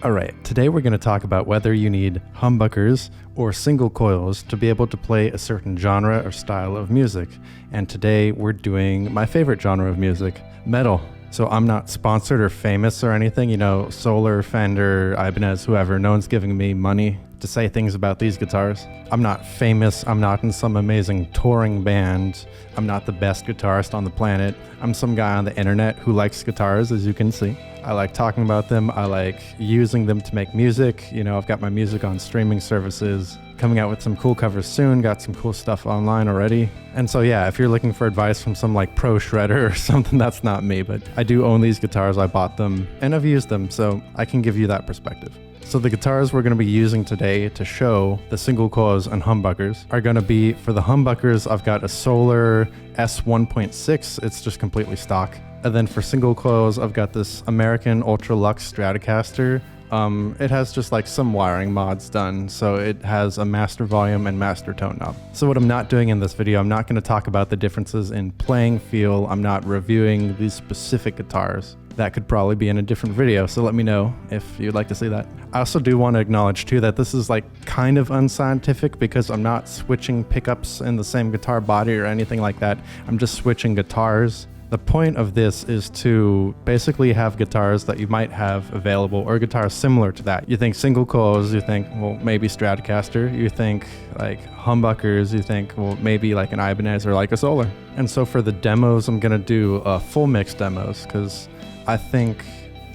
Alright, today we're going to talk about whether you need humbuckers or single coils to be able to play a certain genre or style of music. And today we're doing my favorite genre of music, metal. So I'm not sponsored or famous or anything, you know, Solar, Fender, Ibanez, whoever, no one's giving me money to say things about these guitars. I'm not famous, I'm not in some amazing touring band, I'm not the best guitarist on the planet. I'm some guy on the internet who likes guitars, as you can see. I like talking about them, I like using them to make music. You know, I've got my music on streaming services, coming out with some cool covers soon, got some cool stuff online already. And so yeah, if you're looking for advice from some like pro shredder or something, that's not me, but I do own these guitars, I bought them, and I've used them, so I can give you that perspective. So the guitars we're going to be using today to show the single coils and humbuckers are going to be, for the humbuckers, I've got a Solar S1.6, it's just completely stock. And then for single coils, I've got this American Ultra Lux Stratocaster. It has just like some wiring mods done, so it has a master volume and master tone knob. So what I'm not doing in this video, I'm not going to talk about the differences in playing feel. I'm not reviewing these specific guitars. That could probably be in a different video, so let me know if you'd like to see that. I also do want to acknowledge too that this is like kind of unscientific because I'm not switching pickups in the same guitar body or anything like that. I'm just switching guitars. The point of this is to basically have guitars that you might have available, or guitars similar to that. You think single coils, you think, well, maybe Stratocaster. You think like humbuckers, you think, well, maybe like an Ibanez or like a Solar. And so for the demos, I'm gonna do full mix demos because I think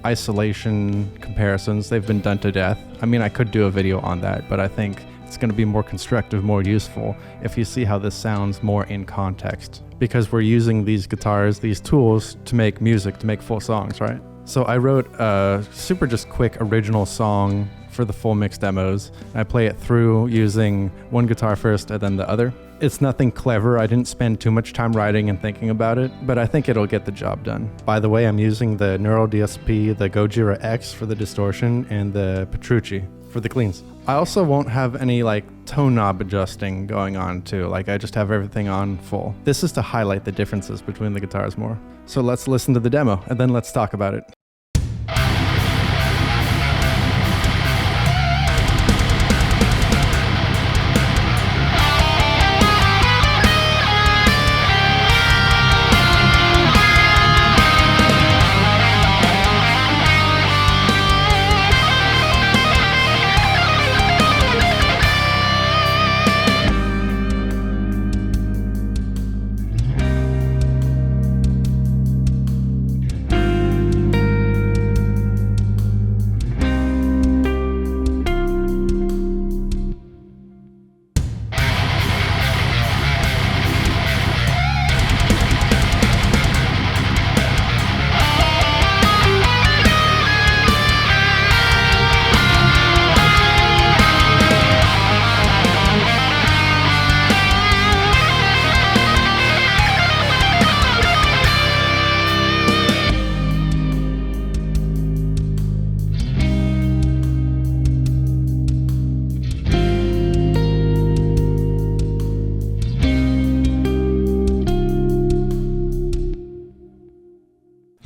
isolation comparisons, they've been done to death. I mean, I could do a video on that, but I think it's going to be more constructive, more useful if you see how this sounds more in context. Because we're using these guitars, these tools, to make music, to make full songs, right? So I wrote a super just quick original song for the full mix demos. I play it through using one guitar first and then the other. It's nothing clever, I didn't spend too much time writing and thinking about it, but I think it'll get the job done. By the way, I'm using the Neural DSP, the Gojira X for the distortion, and the Petrucci for the cleans. I also won't have any like tone knob adjusting going on too, like I just have everything on full. This is to highlight the differences between the guitars more. So let's listen to the demo and then let's talk about it.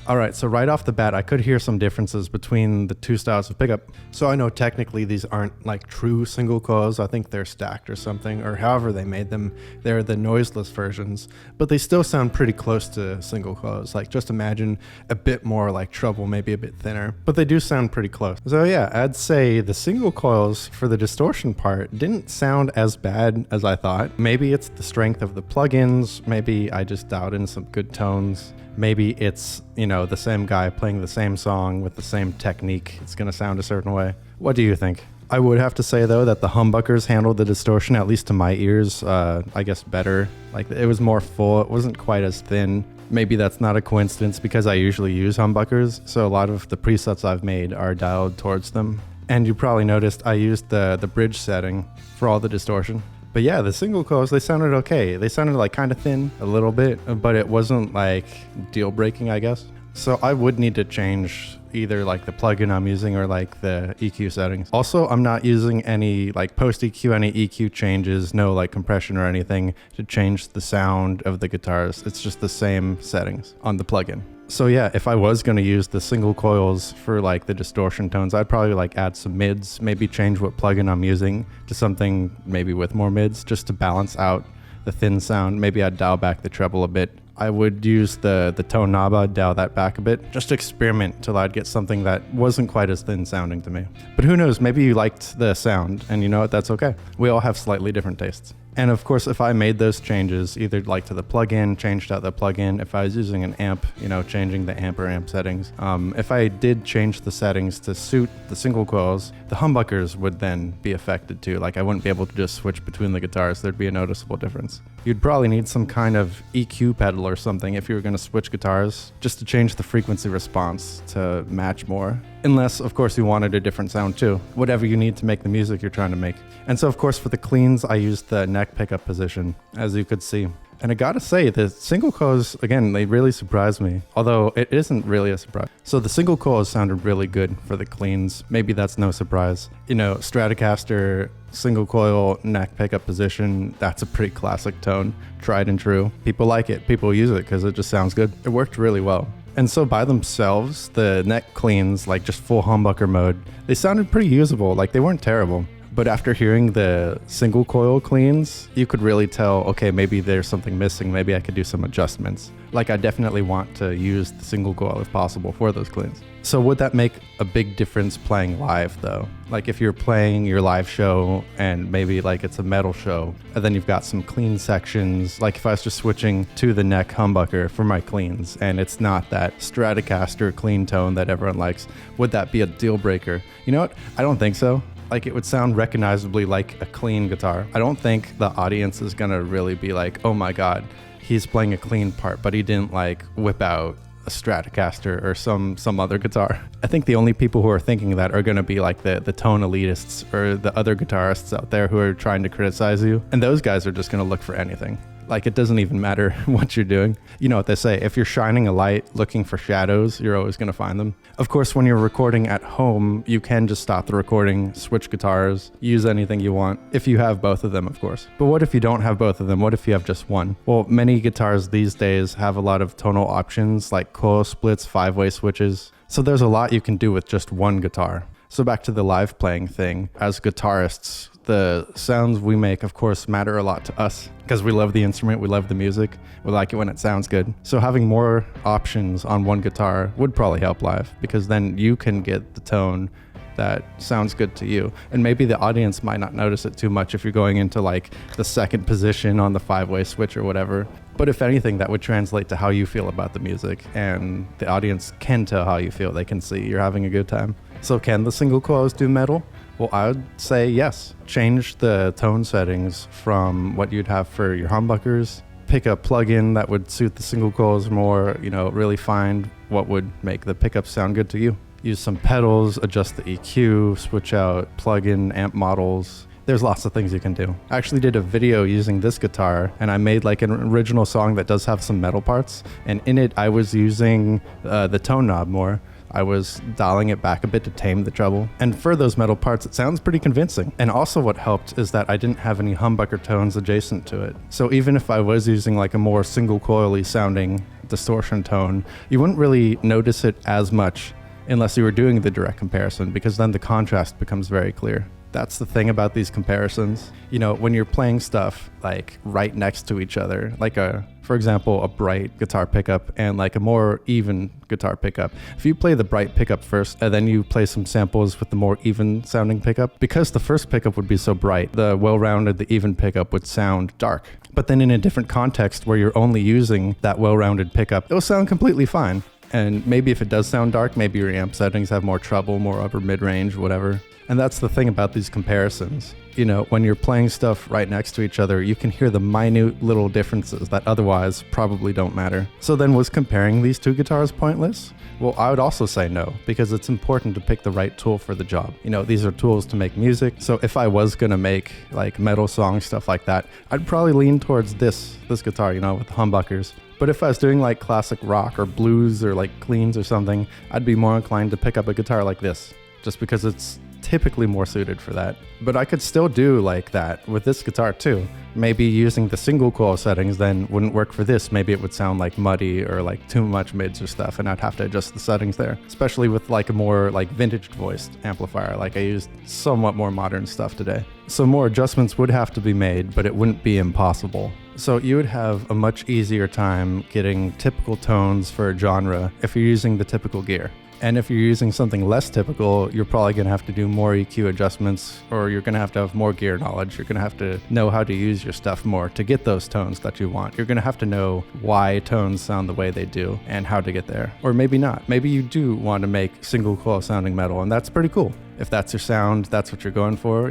Alright, so right off the bat, I could hear some differences between the two styles of pickup. So I know technically these aren't like true single coils, I think they're stacked or something, or however they made them. They're the noiseless versions, but they still sound pretty close to single coils. Like just imagine a bit more like treble, maybe a bit thinner, but they do sound pretty close. So yeah, I'd say the single coils for the distortion part didn't sound as bad as I thought. Maybe it's the strength of the plugins, maybe I just dialed in some good tones. Maybe it's, you know, the same guy playing the same song with the same technique. It's going to sound a certain way. What do you think? I would have to say, though, that the humbuckers handled the distortion, at least to my ears, I guess better. Like, it was more full. It wasn't quite as thin. Maybe that's not a coincidence because I usually use humbuckers, so a lot of the presets I've made are dialed towards them. And you probably noticed I used the bridge setting for all the distortion. But yeah, the single coils, they sounded okay. They sounded like kind of thin a little bit, but it wasn't like deal breaking, I guess. So I would need to change either like the plugin I'm using or like the EQ settings. Also, I'm not using any like post EQ, any EQ changes, no like compression or anything to change the sound of the guitars. It's just the same settings on the plugin. So yeah, if I was going to use the single coils for like the distortion tones, I'd probably like add some mids, maybe change what plugin I'm using to something maybe with more mids just to balance out the thin sound. Maybe I'd dial back the treble a bit. I would use the tone knob, I'd dial that back a bit, just to experiment till I'd get something that wasn't quite as thin sounding to me. But who knows, maybe you liked the sound, and you know what, that's okay. We all have slightly different tastes. And of course, if I made those changes, either like to the plugin, changed out the plugin, if I was using an amp, you know, changing the amp or amp settings, if I did change the settings to suit the single coils, the humbuckers would then be affected too. Like I wouldn't be able to just switch between the guitars. There'd be a noticeable difference. You'd probably need some kind of EQ pedal or something if you were going to switch guitars, just to change the frequency response to match more. Unless, of course, you wanted a different sound too. Whatever you need to make the music you're trying to make. And so, of course, for the cleans, I used the neck pickup position, as you could see. And I gotta say, the single coils, again, they really surprised me. Although it isn't really a surprise. So the single coils sounded really good for the cleans. Maybe that's no surprise. You know, Stratocaster, single coil, neck pickup position, that's a pretty classic tone. Tried and true. People like it. People use it because it just sounds good. It worked really well. And so by themselves, the neck cleans, like just full humbucker mode, they sounded pretty usable. Like they weren't terrible. But after hearing the single coil cleans, you could really tell, okay, maybe there's something missing. Maybe I could do some adjustments. Like I definitely want to use the single coil if possible for those cleans. So would that make a big difference playing live though? Like if you're playing your live show and maybe like it's a metal show and then you've got some clean sections, like if I was just switching to the neck humbucker for my cleans and it's not that Stratocaster clean tone that everyone likes, would that be a deal breaker? You know what? I don't think so. Like it would sound recognizably like a clean guitar. I don't think the audience is gonna really be like, oh my God, he's playing a clean part, but he didn't like whip out a Stratocaster or some other guitar. I think the only people who are thinking that are gonna be like the tone elitists or the other guitarists out there who are trying to criticize you. And those guys are just gonna look for anything. Like it doesn't even matter what you're doing. You know what they say, if you're shining a light looking for shadows, you're always gonna find them. Of course, when you're recording at home, you can just stop the recording, switch guitars, use anything you want, if you have both of them, of course. But what if you don't have both of them? What if you have just one? Well, many guitars these days have a lot of tonal options like coil splits, 5-way switches. So there's a lot you can do with just one guitar. So back to the live playing thing, as guitarists, the sounds we make, of course, matter a lot to us because we love the instrument, we love the music, we like it when it sounds good. So having more options on one guitar would probably help live because then you can get the tone that sounds good to you. And maybe the audience might not notice it too much if you're going into like the second position on the 5-way switch or whatever. But if anything, that would translate to how you feel about the music, and the audience can tell how you feel. They can see you're having a good time. So can the single coils do metal? Well, I would say yes. Change the tone settings from what you'd have for your humbuckers. Pick a plugin that would suit the single coils more, you know, really find what would make the pickups sound good to you. Use some pedals, adjust the EQ, switch out plugin amp models. There's lots of things you can do. I actually did a video using this guitar and I made like an original song that does have some metal parts. And in it, I was using the tone knob more. I was dialing it back a bit to tame the treble. And for those metal parts, it sounds pretty convincing. And also what helped is that I didn't have any humbucker tones adjacent to it. So even if I was using like a more single coily sounding distortion tone, you wouldn't really notice it as much unless you were doing the direct comparison, because then the contrast becomes very clear. That's the thing about these comparisons. You know, when you're playing stuff like right next to each other, like for example, a bright guitar pickup and like a more even guitar pickup. If you play the bright pickup first and then you play some samples with the more even sounding pickup, because the first pickup would be so bright, the well-rounded, the even pickup would sound dark. But then in a different context where you're only using that well-rounded pickup, it'll sound completely fine. And maybe if it does sound dark, maybe your amp settings have more treble, more upper mid-range, whatever. And that's the thing about these comparisons. You know, when you're playing stuff right next to each other, you can hear the minute little differences that otherwise probably don't matter. So then was comparing these two guitars pointless? Well, I would also say no, because it's important to pick the right tool for the job. You know, these are tools to make music. So if I was gonna make like metal songs, stuff like that, I'd probably lean towards this guitar, you know, with the humbuckers. But if I was doing like classic rock or blues or like cleans or something, I'd be more inclined to pick up a guitar like this, just because it's typically more suited for that. But I could still do like that with this guitar too. Maybe using the single coil settings then wouldn't work for this. Maybe it would sound like muddy or like too much mids or stuff, and I'd have to adjust the settings there, especially with like a more like vintage voiced amplifier. Like I used somewhat more modern stuff today. So more adjustments would have to be made, but it wouldn't be impossible. So you would have a much easier time getting typical tones for a genre if you're using the typical gear. And if you're using something less typical, you're probably going to have to do more EQ adjustments, or you're going to have more gear knowledge. You're going to have to know how to use your stuff more to get those tones that you want. You're going to have to know why tones sound the way they do and how to get there. Or maybe not. Maybe you do want to make single coil sounding metal, and that's pretty cool. If that's your sound, that's what you're going for,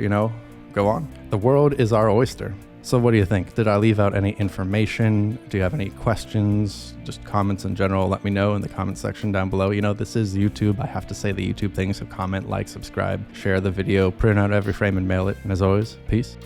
go on. The world is our oyster. So what do you think? Did I leave out any information? Do you have any questions? Just comments in general, let me know in the comment section down below. This is YouTube. I have to say the YouTube thing, so comment, like, subscribe, share the video, print out every frame and mail it. And as always, peace.